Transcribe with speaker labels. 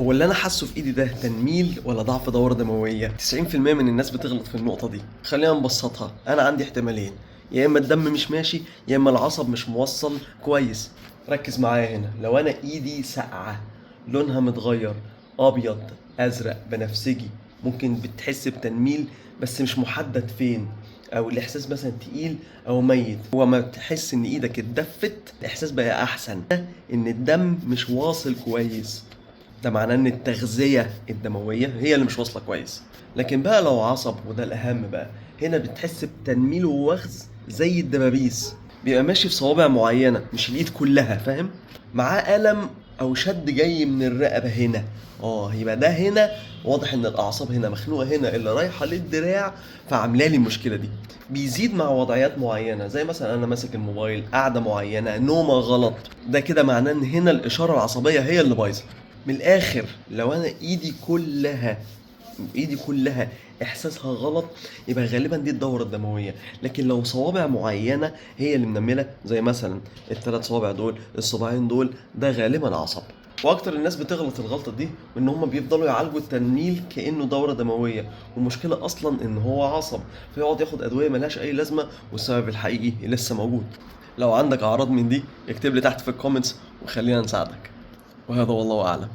Speaker 1: هو اللي انا حاسه في ايدي ده تنميل ولا ضعف دورة دموية؟ 90% من الناس بتغلط في النقطة دي. خلينا نبسطها، انا عندي احتمالين: يا اما الدم مش ماشي، يا اما العصب مش موصل كويس. ركز معايا هنا، لو انا ايدي ساقعة، لونها متغير، ابيض، ازرق، بنفسجي، ممكن بتحس بتنميل بس مش محدد فين، او الاحساس مثلا تقيل او ميت. هو ما بتحس ان ايدك اتدفت الاحساس بقى احسن، ان الدم مش واصل كويس، ده معناه ان التغذية الدموية هي اللي مش واصلة كويس. لكن بقى لو عصب، وده الاهم بقى، هنا بتحس بتنميل ووخز زي الدبابيس، بيبقى ماشي في صوابع معينة مش الايد كلها، فاهم؟ معاه ألم او شد جاي من الرقبة هنا، يبقى ده هنا واضح ان الاعصاب هنا مخنوقة، هنا اللي رايحة للدراع فعامله لي المشكلة دي. بيزيد مع وضعيات معينة، زي مثلا انا ماسك الموبايل، قاعدة معينة، نومة غلط، ده كده معناه ان هنا الاشارة العصبية هي اللي بايظة. من الاخر، لو انا ايدي كلها احساسها غلط، يبقى غالبا دي الدورة الدموية. لكن لو صوابع معينة هي اللي منملة، زي مثلا الثلاث صوابع دول، الصباعين دول، ده غالبا عصب. واكتر الناس بتغلط الغلطة دي وان هم بيفضلوا يعالجوا التنميل كأنه دورة دموية، والمشكلة اصلا ان هو عصب، فيقعد ياخد ادوية ملهاش اي لازمة والسبب الحقيقي لسه موجود. لو عندك اعراض من دي اكتب لي تحت في الكومنتس وخلينا نساعدك. وهذا والله اعلم.